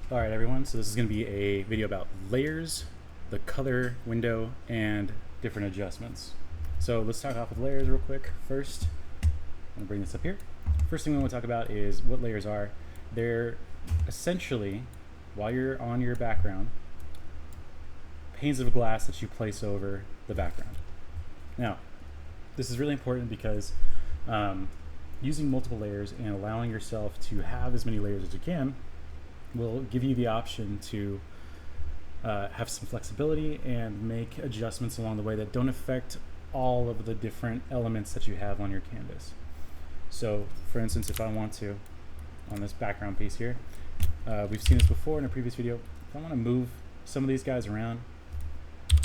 Alright everyone, so this is going to be a video about layers, the color window, and different adjustments. So let's start off with layers real quick. First, I'm going to bring this up here. First thing we want to talk about is what layers are. They're essentially, while you're on your background, panes of glass that you place over the background. Now, this is really important because using multiple layers and allowing yourself to have as many layers as you can will give you the option to have some flexibility and make adjustments along the way that don't affect all of the different elements that you have on your canvas. So for instance, if I want to, on this background piece here, we've seen this before in a previous video, if I want to move some of these guys around,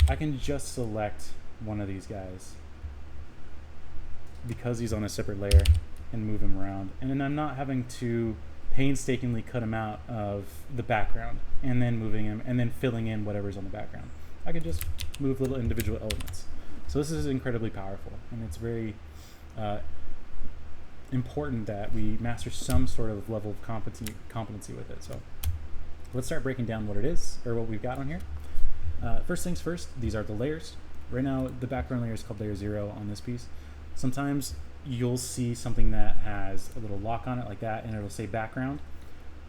I can just select one of these guys because he's on a separate layer and move him around, and then I'm not having to painstakingly cut him out of the background and then moving him and then filling in whatever's on the background. I can just move little individual elements. So this is incredibly powerful, and it's very important that we master some sort of level of competency with it. So let's start breaking down what it is, or what we've got on here. First things first, these are the layers. Right now the background layer is called layer 0 on this piece. Sometimes you'll see something that has a little lock on it like that, and it'll say background.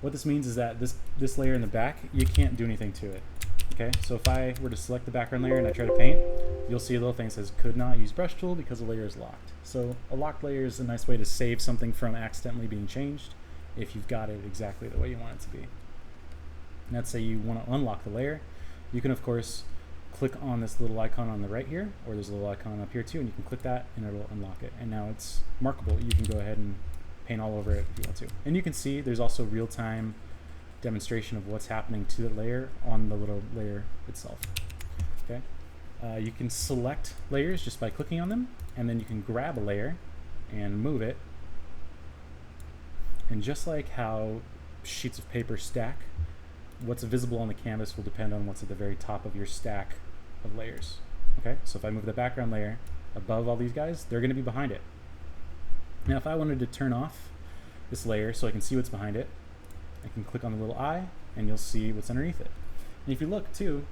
What this means is that this layer in the back, you can't do anything to it. Okay, so if I were to select the background layer and I try to paint, you'll see a little thing that says could not use brush tool because the layer is locked. So a locked layer is a nice way to save something from accidentally being changed if you've got it exactly the way you want it to be. And let's say you want to unlock the layer. You can of course click on this little icon on the right here, or there's a little icon up here too, and you can click that and it'll unlock it, and now it's markable. You can go ahead and paint all over it if you want to. And you can see there's also real-time demonstration of what's happening to the layer on the little layer itself. Okay, you can select layers just by clicking on them, and then you can grab a layer and move it. And just like how sheets of paper stack, what's visible on the canvas will depend on what's at the very top of your stack of layers. Okay, so if I move the background layer above all these guys, they're going to be behind it. Now if I wanted to turn off this layer so I can see what's behind it, I can click on the little eye and you'll see what's underneath it. And if you look too,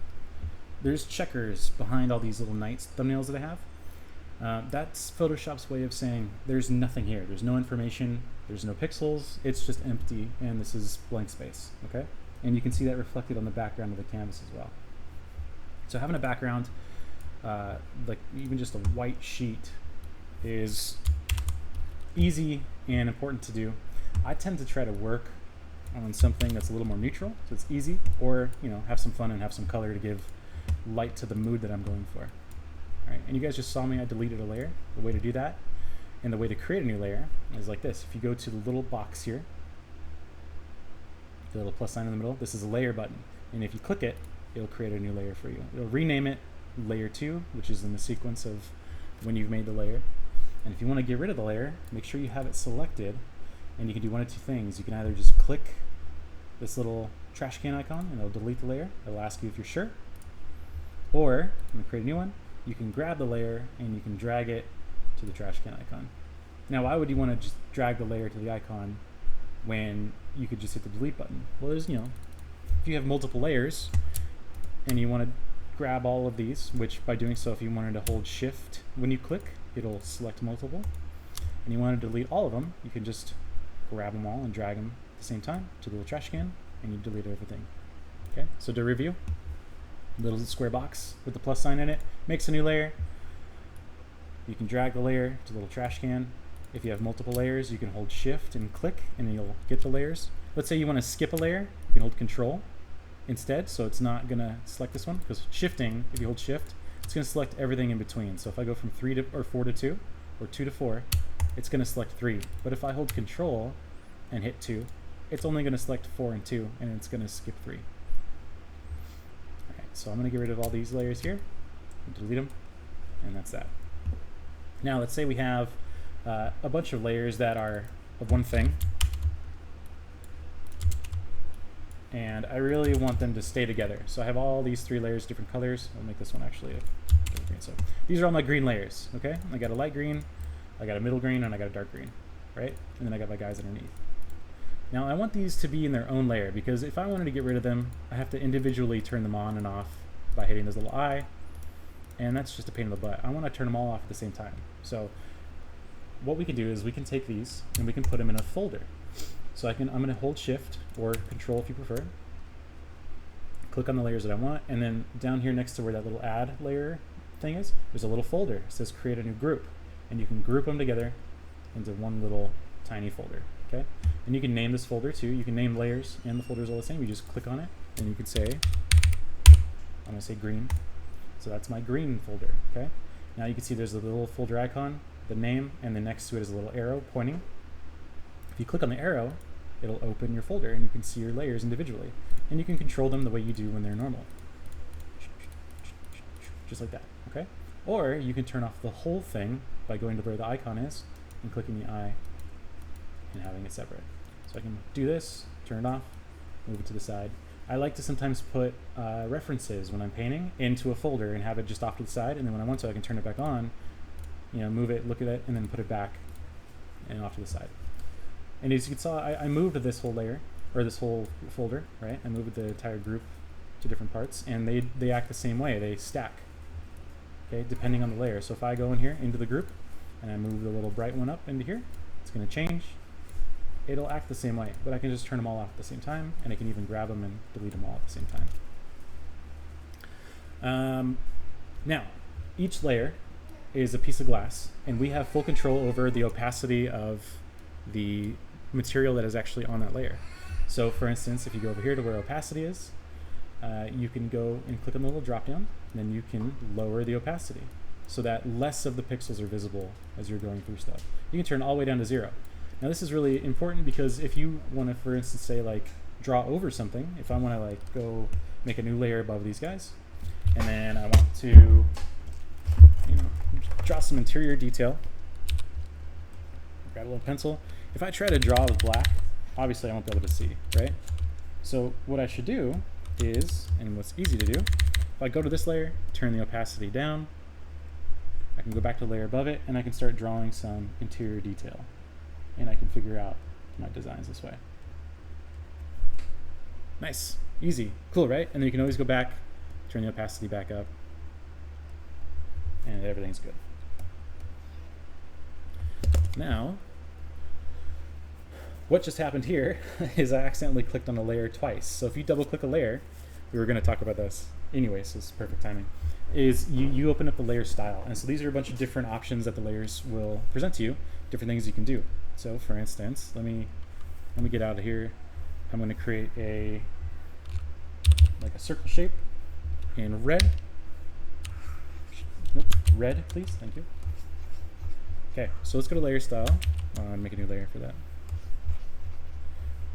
there's checkers behind all these little Knights thumbnails that I have. That's Photoshop's way of saying there's nothing here. There's no information, there's no pixels, it's just empty, and this is blank space. Okay, and you can see that reflected on the background of the canvas as well. So having a background, like even just a white sheet, is easy and important to do. I tend to try to work on something that's a little more neutral, so it's easy, or have some fun and have some color to give light to the mood that I'm going for. All right, and you guys just saw me, I deleted a layer. The way to do that, and the way to create a new layer, is like this. If you go to the little box here, the little plus sign in the middle, this is a layer button, and if you click it, it'll create a new layer for you. It'll rename it layer 2, which is in the sequence of when you've made the layer. And if you want to get rid of the layer, make sure you have it selected, and you can do one of two things. You can either just click this little trash can icon and it'll delete the layer. It'll ask you if you're sure. Or, I'm going to create a new one, you can grab the layer and you can drag it to the trash can icon. Now why would you want to just drag the layer to the icon when you could just hit the delete button? Well, there's, if you have multiple layers and you want to grab all of these, which by doing so, if you wanted to hold shift when you click, it'll select multiple, and you want to delete all of them, you can just grab them all and drag them at the same time to the little trash can, and you delete everything. Okay, so to review, little square box with the plus sign in it makes a new layer. You can drag the layer to the little trash can. If you have multiple layers, you can hold shift and click and you'll get the layers. Let's say you want to skip a layer, you can hold control instead, so it's not gonna select this one, because shifting, if you hold shift, it's gonna select everything in between. So if I go from 3 to, or 4 to 2, or 2 to 4, it's gonna select 3. But if I hold control and hit 2, it's only gonna select 4 and 2, and it's gonna skip 3. Alright, so I'm gonna get rid of all these layers here, delete them, and that's that. Now let's say we have a bunch of layers that are of one thing, and I really want them to stay together. So I have all these 3 layers, different colors. I'll make this one actually a green. So these are all my green layers, okay? I got a light green, I got a middle green, and I got a dark green, right? And then I got my guys underneath. Now I want these to be in their own layer, because if I wanted to get rid of them, I have to individually turn them on and off by hitting this little eye, and that's just a pain in the butt. I want to turn them all off at the same time. So what we can do is we can take these and we can put them in a folder. So I'm going to hold Shift or Control if you prefer, click on the layers that I want, and then down here next to where that little add layer thing is, there's a little folder. It says create a new group, and you can group them together into one little tiny folder. Okay, and you can name this folder too. You can name layers and the folders all the same. You just click on it and you can say, I'm going to say green. So that's my green folder. Okay, now you can see there's a little folder icon, the name, and then next to it is a little arrow pointing. If you click on the arrow, it'll open your folder and you can see your layers individually, and you can control them the way you do when they're normal, just like that. Okay, or you can turn off the whole thing by going to where the icon is and clicking the eye and having it separate. So I can do this, turn it off, move it to the side. I like to sometimes put references when I'm painting into a folder and have it just off to the side, and then when I want to I can turn it back on, move it, look at it, and then put it back and off to the side. And as you saw, I moved this whole layer, or this whole folder, right? I moved the entire group to different parts, and they act the same way. They stack, okay, depending on the layer. So if I go in here into the group and I move the little bright one up into here, it's going to change. It'll act the same way, but I can just turn them all off at the same time, and I can even grab them and delete them all at the same time. Now, each layer is a piece of glass, and we have full control over the opacity of the material that is actually on that layer. So for instance, if you go over here to where opacity is, you can go and click on the little drop down, and then you can lower the opacity so that less of the pixels are visible as you're going through stuff. You can turn all the way down to 0. Now this is really important, because if you want to, for instance, say like draw over something, if I want to like go make a new layer above these guys, and then I want to draw some interior detail, grab a little pencil. If I try to draw with black, obviously I won't be able to see, right? So what I should do is, and what's easy to do, if I go to this layer, turn the opacity down, I can go back to the layer above it, and I can start drawing some interior detail, and I can figure out my designs this way. Nice, easy, cool, right? And then you can always go back, turn the opacity back up, and everything's good. Now, what just happened here is I accidentally clicked on a layer twice. So if you double click a layer, we were going to talk about this anyway, so it's perfect timing, is you open up the layer style. And so these are a bunch of different options that the layers will present to you, different things you can do. So for instance, let me get out of here. I'm going to create a circle shape in red. Nope, red, please, thank you. Okay, so let's go to layer style. Make a new layer for that.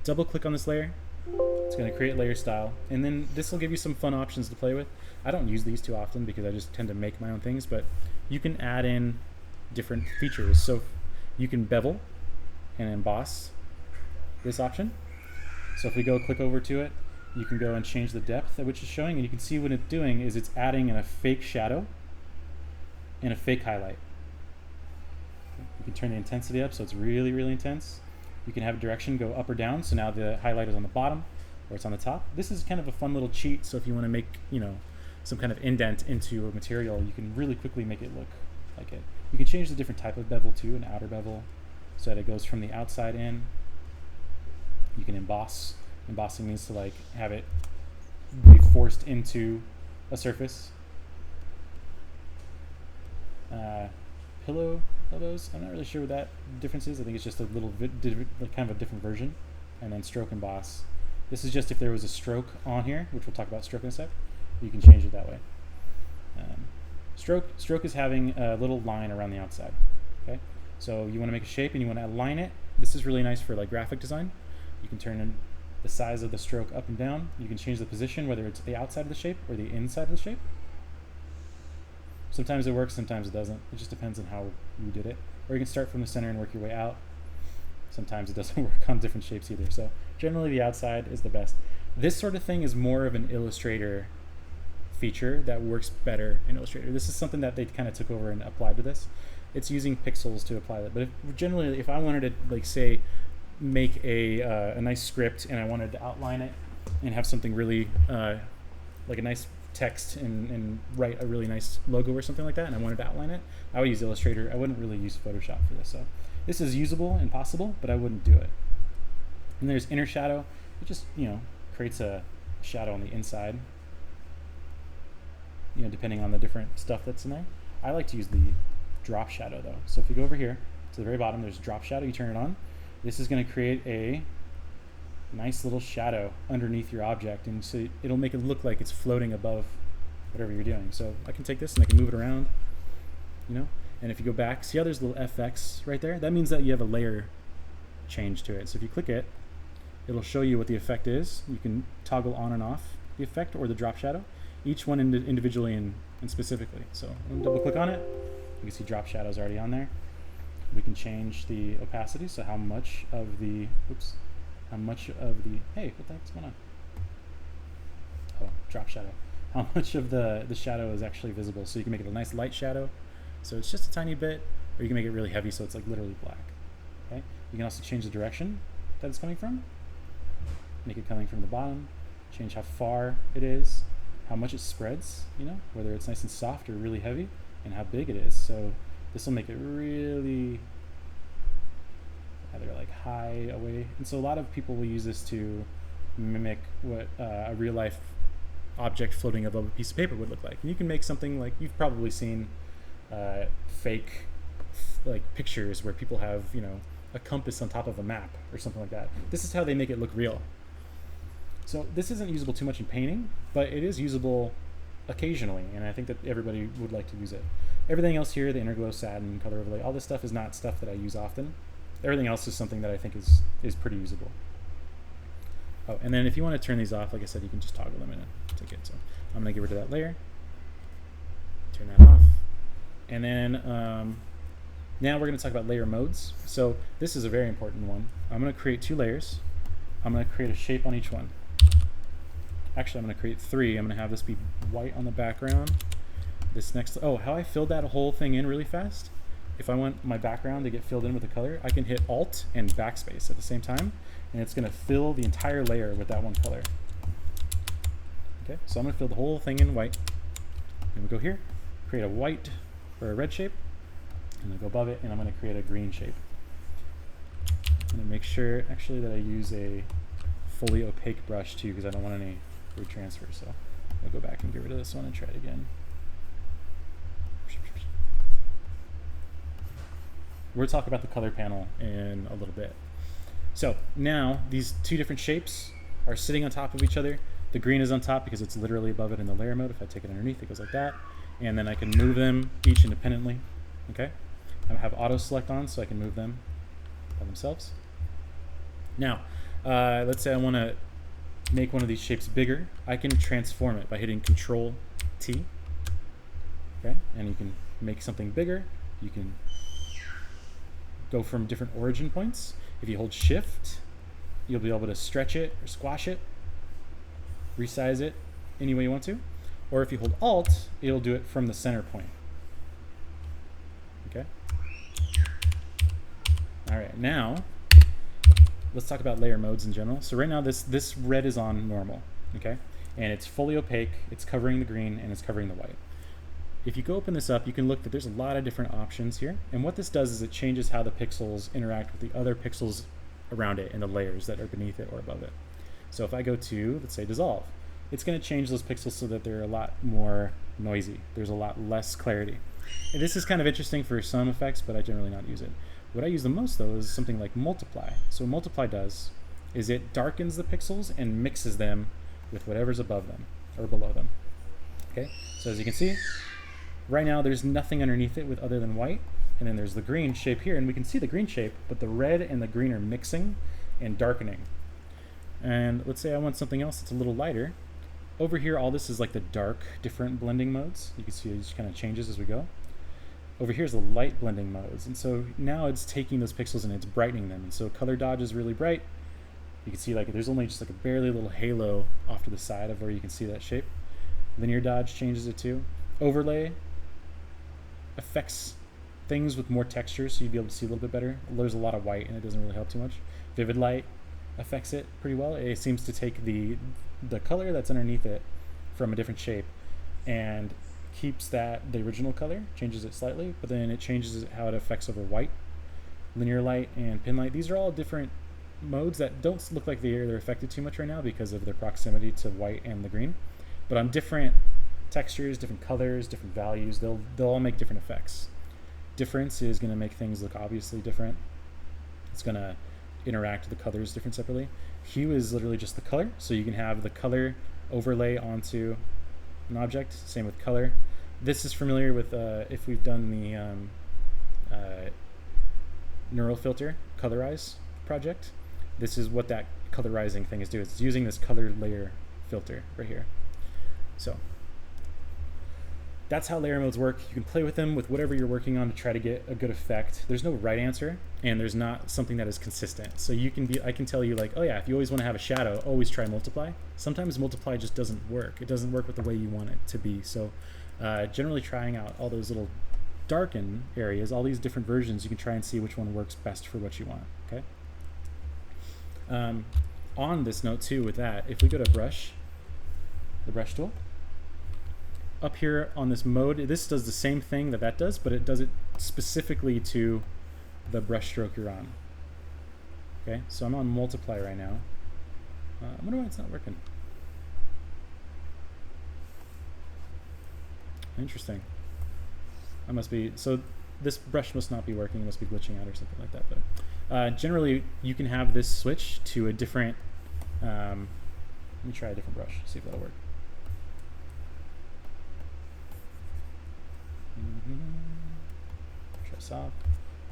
Double click on this layer. It's going to create layer style, and then this will give you some fun options to play with. I don't use these too often because I just tend to make my own things, but you can add in different features. So you can bevel and emboss this option. So if we go click over to it, you can go and change the depth at which it's showing, and you can see what it's doing is it's adding in a fake shadow and a fake highlight. You can turn the intensity up so it's really, really intense. You can have a direction go up or down, so now the highlight is on the bottom or it's on the top. This is kind of a fun little cheat, so if you want to make some kind of indent into a material, you can really quickly make it look like it. You can change the different type of bevel too, an outer bevel, so that it goes from the outside in. You can emboss. Embossing means to like have it be forced into a surface. Pillow elbows, I'm not really sure what that difference is. I think it's just a little kind of a different version. And then stroke emboss. This is just if there was a stroke on here, which we'll talk about stroke in a sec. You can change it that way. Stroke is having a little line around the outside. Okay, so you want to make a shape and you want to align it. This is really nice for like graphic design. You can turn in the size of the stroke up and down. You can change the position, whether it's the outside of the shape or the inside of the shape. Sometimes it works, sometimes it doesn't. It just depends on how you did it. Or you can start from the center and work your way out. Sometimes it doesn't work on different shapes either. So generally the outside is the best. This sort of thing is more of an Illustrator feature that works better in Illustrator. This is something that they kind of took over and applied to this. It's using pixels to apply that. But generally, if I wanted to, like, say, make a nice script and I wanted to outline it and have something really like a nice text and write a really nice logo or something like that, and I wanted to outline it, I would use Illustrator. I wouldn't really use Photoshop for this. So this is usable and possible, but I wouldn't do it. And there's inner shadow. It just, creates a shadow on the inside, depending on the different stuff that's in there. I like to use the drop shadow though. So if you go over here to the very bottom, there's drop shadow. You turn it on. This is going to create a nice little shadow underneath your object, and so it'll make it look like it's floating above whatever you're doing. So I can take this and I can move it around, and if you go back, see how there's a little FX right there? That means that you have a layer change to it. So if you click it, it'll show you what the effect is. You can toggle on and off the effect or the drop shadow, each one individually and specifically. So I'm gonna double click on it. You can see drop shadow's already on there. We can change the opacity, so how much of the, hey, what the heck's going on? Oh, drop shadow. How much of the shadow is actually visible. So you can make it a nice light shadow, so it's just a tiny bit, or you can make it really heavy, so it's like literally black. Okay. You can also change the direction that it's coming from. Make it coming from the bottom. Change how far it is, how much it spreads, whether it's nice and soft or really heavy, and how big it is. So this will make it really either like high away. And so a lot of people will use this to mimic what a real life object floating above a piece of paper would look like. And you can make something like, you've probably seen fake like pictures where people have, a compass on top of a map or something like that. This is how they make it look real. So this isn't usable too much in painting, but it is usable occasionally, and I think that everybody would like to use it. Everything else here, the Interglow, Satin, Color Overlay, all this stuff is not stuff that I use often. Everything else is something that I think is pretty usable. Oh, and then if you want to turn these off, like I said, you can just toggle them in and take it. So I'm going to get rid of that layer, turn that off, and then now we're going to talk about layer modes. So this is a very important one. I'm going to create 2 layers. I'm going to create a shape on each one. Actually, I'm going to create 3. I'm going to have this be white on the background. This next, how I filled that whole thing in really fast. If I want my background to get filled in with a color, I can hit Alt and Backspace at the same time, and it's going to fill the entire layer with that one color. Okay, so I'm going to fill the whole thing in white. And we go here, create a white or a red shape, and then go above it, and I'm going to create a green shape. I'm going to make sure actually that I use a fully opaque brush too, because I don't want any word transfer. So I'll go back and get rid of this one and try it again. We'll talk about the color panel in a little bit. So now these 2 different shapes are sitting on top of each other. The green is on top because it's literally above it in the layer mode. If I take it underneath, it goes like that. And then I can move them each independently. Okay. I have auto select on, so I can move them by themselves. Now, let's say I want to make one of these shapes bigger. I can transform it by hitting Control T. Okay, and you can make something bigger. You can go from different origin points. If you hold Shift, you'll be able to stretch it or squash it, resize it any way you want to. Or if you hold Alt, it'll do it from the center point. Okay. All right, now let's talk about layer modes in general. So right now this red is on normal, okay? And it's fully opaque, it's covering the green, and it's covering the white. If you go open this up, you can look that there's a lot of different options here. And what this does is it changes how the pixels interact with the other pixels around it and the layers that are beneath it or above it. So if I go to, let's say, dissolve, it's going to change those pixels so that they're a lot more noisy. There's a lot less clarity. And this is kind of interesting for some effects, but I generally not use it. What I use the most though is something like multiply. So what multiply does is it darkens the pixels and mixes them with whatever's above them or below them. Okay, so as you can see, right now there's nothing underneath it with other than white, and then there's the green shape here, and we can see the green shape, but the red and the green are mixing and darkening. And let's say I want something else that's a little lighter. Over here, all this is like the dark, different blending modes. You can see it just kind of changes as we go. Over here is the light blending modes, and so now it's taking those pixels and it's brightening them. And so color dodge is really bright. You can see like there's only just like a barely little halo off to the side of where you can see that shape. Linear dodge changes it too. Overlay affects things with more texture, so you'd be able to see a little bit better. There's a lot of white and it doesn't really help too much. Vivid light affects it pretty well. It seems to take the color that's underneath it from a different shape and keeps the original color, changes it slightly, but then it changes how it affects over white. Linear light and pin light, these are all different modes that don't look like they're affected too much right now because of their proximity to white and the green. But on different textures, different colors, different values, they'll all make different effects. Difference is going to make things look obviously different. It's going to interact with the colors different separately. Hue is literally just the color, so you can have the color overlay onto an object. Same with color. This is familiar with if we've done the neural filter colorize project. This is what that colorizing thing is doing. It's using this color layer filter right here. So that's how layer modes work. You can play with them with whatever you're working on to try to get a good effect. There's no right answer, and there's not something that is consistent. So I can tell you like, oh yeah, if you always want to have a shadow, always try multiply. Sometimes multiply just doesn't work. It doesn't work with the way you want it to be. So generally trying out all those little darken areas, all these different versions, you can try and see which one works best for what you want, okay? On this note too, with that, if we go to brush, the brush tool, up here on this mode, this does the same thing that does, but it does it specifically to the brush stroke you're on. Okay, so I'm on multiply right now. I wonder why it's not working. Interesting. I must be, so this brush must not be working, it must be glitching out or something like that. But generally, you can have this switch to a different, let me try a different brush, see if that'll work. Try soft.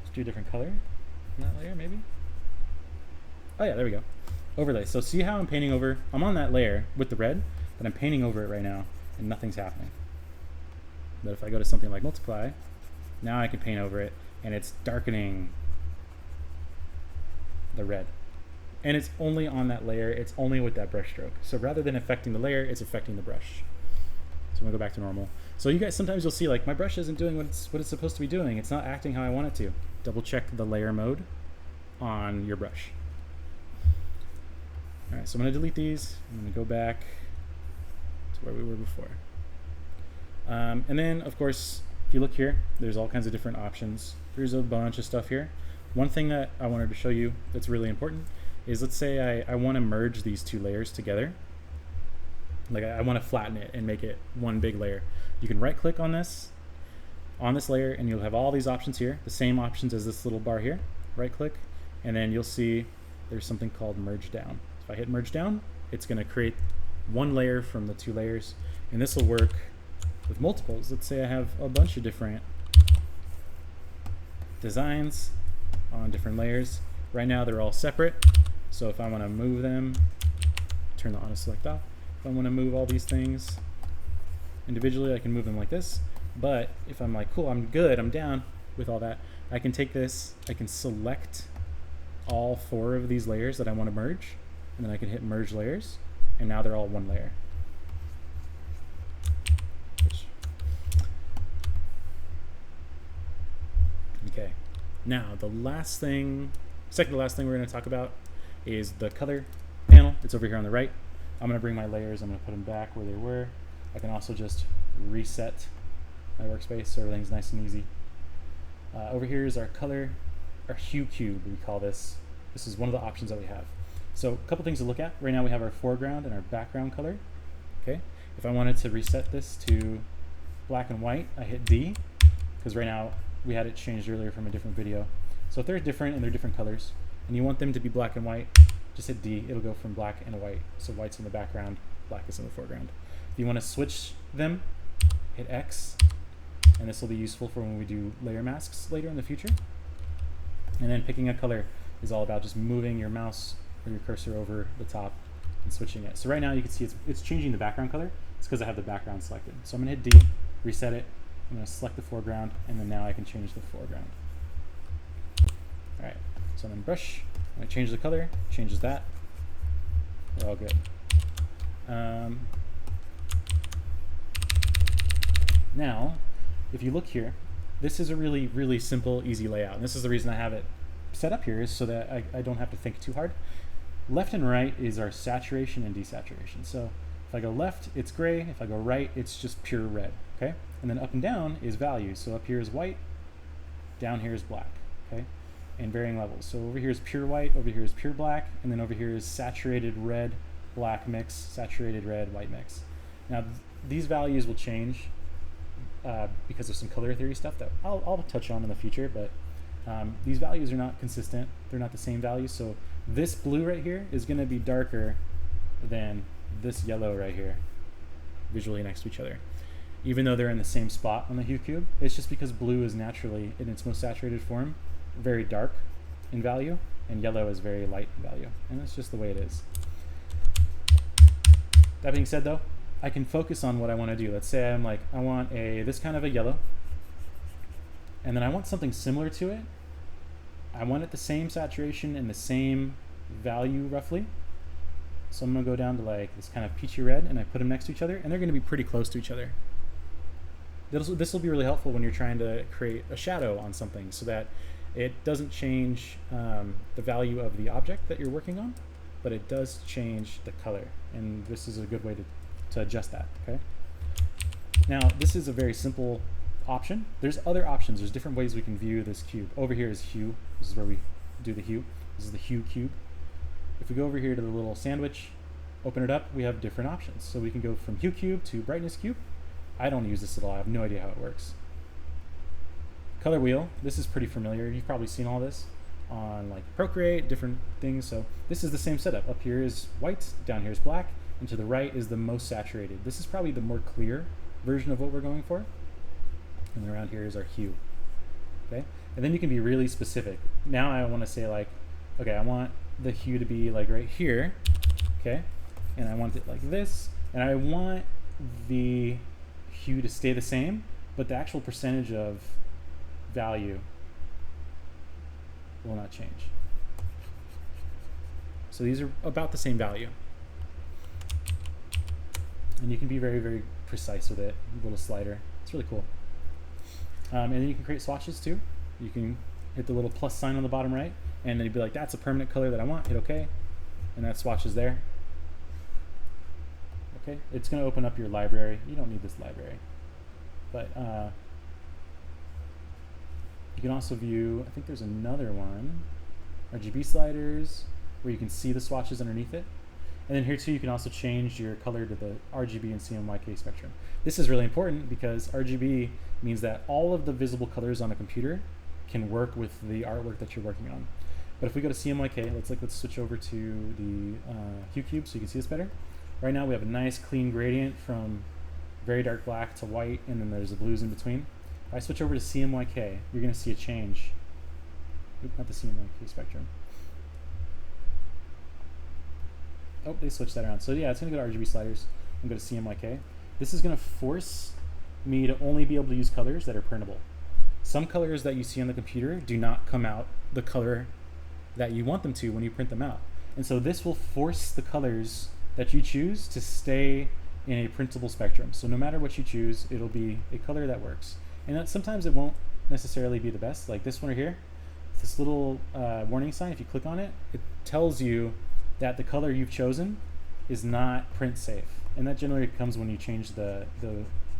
Let's do a different color in that layer, maybe. Oh yeah, there we go. Overlay. So see how I'm painting over, I'm on that layer with the red, but I'm painting over it right now, and nothing's happening. But if I go to something like multiply, now I can paint over it, and it's darkening the red. And it's only on that layer, it's only with that brush stroke. So rather than affecting the layer, it's affecting the brush. So I'm gonna go back to normal. So you guys, sometimes you'll see like my brush isn't doing what it's supposed to be doing. It's not acting how I want it to. Double check the layer mode on your brush. All right, so I'm gonna delete these. I'm gonna go back to where we were before. And then of course, if you look here, there's all kinds of different options. There's a bunch of stuff here. One thing that I wanted to show you that's really important is, let's say I want to merge these two layers together. Like I want to flatten it and make it one big layer. You can right click on this layer, and you'll have all these options here, the same options as this little bar here. Right click, and then you'll see there's something called merge down. If I hit merge down, it's going to create one layer from the two layers, and this will work with multiples. Let's say I have a bunch of different designs on different layers. Right now they're all separate, so if I want to move them, turn the auto select off. If I want to move all these things individually, I can move them like this. But if I'm like, cool, I'm good, I'm down with all that, I can take this, I can select all 4 of these layers that I want to merge, and then I can hit merge layers, and now they're all one layer. Okay, now the last thing, second to last thing we're going to talk about is the color panel. It's over here on the right. I'm going to bring my layers, I'm going to put them back where they were. I can also just reset my workspace so everything's nice and easy. Over here is our color, our hue cube, we call this. This is one of the options that we have. So a couple things to look at. Right now we have our foreground and our background color. Okay, if I wanted to reset this to black and white, I hit D, because right now we had it changed earlier from a different video. So if they're different and they're different colors, and you want them to be black and white, just hit D, it'll go from black and white. So white's in the background, black is in the foreground. If you want to switch them, hit X, and this will be useful for when we do layer masks later in the future. And then picking a color is all about just moving your mouse or your cursor over the top and switching it. So right now you can see it's changing the background color. It's because I have the background selected. So I'm going to hit D, reset it. I'm going to select the foreground, and then now I can change the foreground. All right, so I'm in brush. I'm going to change the color, changes that. We're all good. Now, if you look here, this is a really, really simple, easy layout. And this is the reason I have it set up here is so that I don't have to think too hard. Left and right is our saturation and desaturation. So if I go left, it's gray. If I go right, it's just pure red, okay? And then up and down is values. So up here is white, down here is black, okay? And varying levels. So over here is pure white, over here is pure black, and then over here is saturated red, black mix, saturated red, white mix. Now these values will change because of some color theory stuff that I'll touch on in the future, but these values are not consistent. They're not the same values. So this blue right here is going to be darker than this yellow right here, visually next to each other. Even though they're in the same spot on the hue cube, it's just because blue is naturally, in its most saturated form, very dark in value, and yellow is very light in value. And that's just the way it is. That being said though, I can focus on what I want to do. Let's say I'm like, I want this kind of a yellow, and then I want something similar to it. I want it the same saturation and the same value roughly. So I'm gonna go down to like this kind of peachy red, and I put them next to each other, and they're gonna be pretty close to each other. This will be really helpful when you're trying to create a shadow on something so that it doesn't change the value of the object that you're working on, but it does change the color. And this is a good way to adjust that, okay? Now, this is a very simple option. There's other options. There's different ways we can view this cube. Over here is hue. This is where we do the hue. This is the hue cube. If we go over here to the little sandwich, open it up, we have different options. So we can go from hue cube to brightness cube. I don't use this at all. I have no idea how it works. Color wheel. This is pretty familiar. You've probably seen all this on like Procreate, different things. So this is the same setup. Up here is white, down here is black, and to the right is the most saturated. This is probably the more clear version of what we're going for. And around here is our hue. Okay? And then you can be really specific. Now I want to say like, okay, I want the hue to be like right here, okay? And I want it like this, and I want the hue to stay the same, but the actual percentage of value will not change. So these are about the same value. And you can be very, very precise with it. A little slider. It's really cool. And then you can create swatches too. You can hit the little plus sign on the bottom right, and then you'd be like, that's a permanent color that I want. Hit OK, and that swatch is there. Okay, it's going to open up your library. You don't need this library, but you can also view, I think there's another one, RGB sliders, where you can see the swatches underneath it. And then here too, you can also change your color to the RGB and CMYK spectrum. This is really important because RGB means that all of the visible colors on a computer can work with the artwork that you're working on. But if we go to CMYK, let's switch over to the hue cube so you can see this better. Right now we have a nice clean gradient from very dark black to white, and then there's the blues in between. If I switch over to CMYK, you're going to see a change. Oop, not the CMYK spectrum. Oh, they switched that around. So yeah, it's going to go to RGB sliders and go to CMYK. This is going to force me to only be able to use colors that are printable. Some colors that you see on the computer do not come out the color that you want them to when you print them out. And so this will force the colors that you choose to stay in a printable spectrum. So no matter what you choose, it'll be a color that works. And that sometimes it won't necessarily be the best. Like this one right here, this little warning sign, if you click on it, it tells you that the color you've chosen is not print safe. And that generally comes when you change the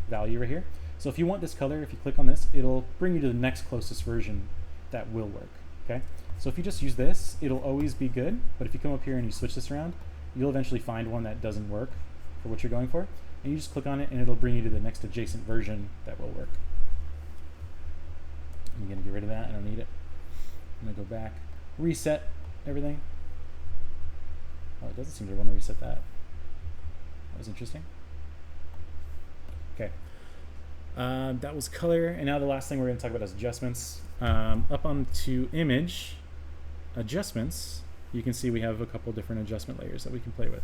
value right here. So if you want this color, if you click on this, it'll bring you to the next closest version that will work, okay? So if you just use this, it'll always be good, but if you come up here and you switch this around, you'll eventually find one that doesn't work for what you're going for, and you just click on it and it'll bring you to the next adjacent version that will work. I'm gonna get rid of that, I don't need it. I'm gonna go back, reset everything. Oh, it doesn't seem to want to reset that. That was interesting. Okay. That was color, and now the last thing we're going to talk about is adjustments. Up onto image adjustments, you can see we have a couple different adjustment layers that we can play with.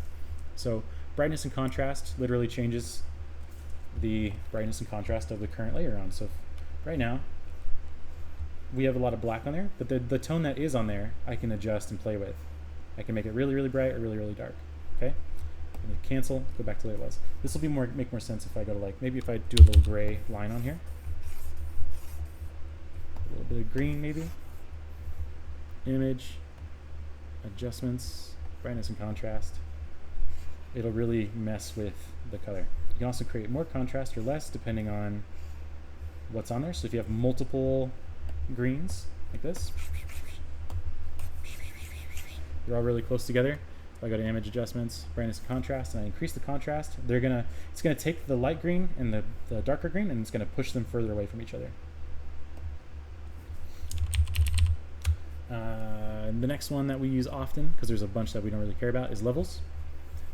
So brightness and contrast literally changes the brightness and contrast of the current layer on. So right now we have a lot of black on there, but the tone that is on there I can adjust and play with. I can make it really, really bright or really, really dark. Okay. And cancel, go back to the way it was. This will make more sense if I go to like, maybe if I do a little gray line on here. A little bit of green maybe. image, adjustments, brightness and contrast. It'll really mess with the color. You can also create more contrast or less depending on what's on there. So if you have multiple greens like this, they're all really close together. If I go to image adjustments, brightness and contrast, and I increase the contrast, it's gonna take the light green and the darker green, and it's gonna push them further away from each other. The next one that we use often, because there's a bunch that we don't really care about, is levels.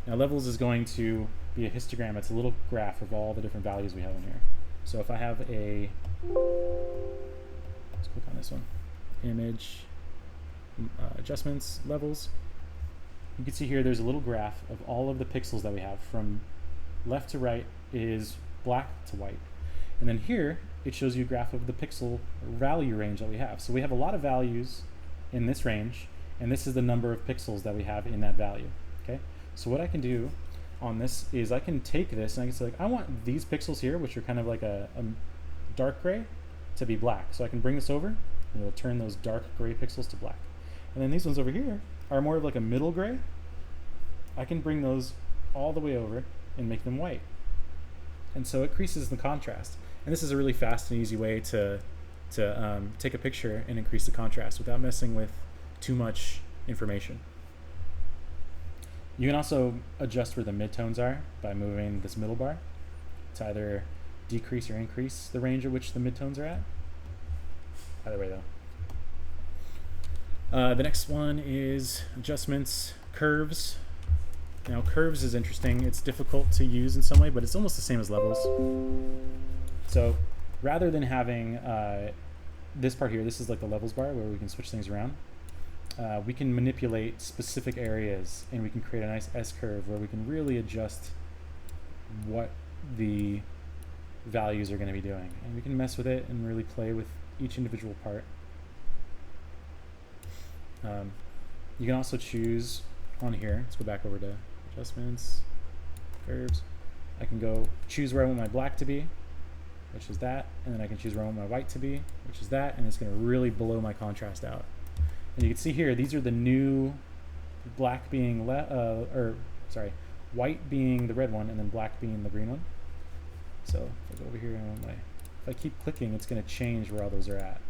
Now levels is going to be a histogram. It's a little graph of all the different values we have in here. So if I have let's click on this one, image, adjustments, levels, you can see here there's a little graph of all of the pixels that we have. From left to right is black to white. And then here it shows you a graph of the pixel value range that we have. So we have a lot of values in this range, and this is the number of pixels that we have in that value. Okay, so what I can do on this is I can take this and I can say, like, I want these pixels here, which are kind of like a dark gray, to be black. So I can bring this over and it'll turn those dark gray pixels to black. And then these ones over here are more of like a middle gray. I can bring those all the way over and make them white. And so it increases the contrast. And this is a really fast and easy way to take a picture and increase the contrast without messing with too much information. You can also adjust where the midtones are by moving this middle bar to either decrease or increase the range at which the midtones are at. Either way though. The next one is adjustments, curves. Now curves is interesting. It's difficult to use in some way, but it's almost the same as levels. So rather than having this part here, this is like the levels bar where we can switch things around. We can manipulate specific areas, and we can create a nice S-curve where we can really adjust what the values are going to be doing. And we can mess with it and really play with each individual part. You can also choose on here, let's go back over to adjustments, curves. I can go choose where I want my black to be, which is that, and then I can choose where I want my white to be, which is that, and it's going to really blow my contrast out. And you can see here, these are the new, black being white being the red one, and then black being the green one. So if I go over here and if I keep clicking, it's going to change where all those are at.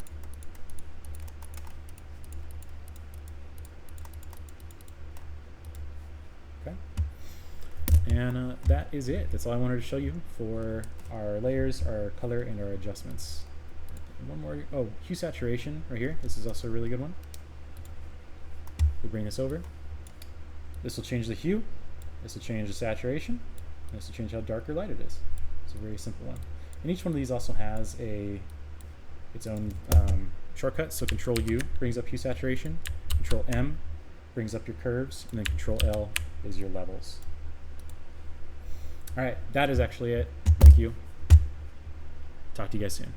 Okay. And that is it. That's all I wanted to show you for our layers, our color, and our adjustments. One more. Oh, hue saturation right here. This is also a really good one. We bring this over. This will change the hue. This will change the saturation. This will change how dark or light it is. It's a very simple one. And each one of these also has its own shortcut. So Control U brings up hue saturation. Control M brings up your curves, and then Control L is your levels. All right, that is actually it. Thank you. Talk to you guys soon.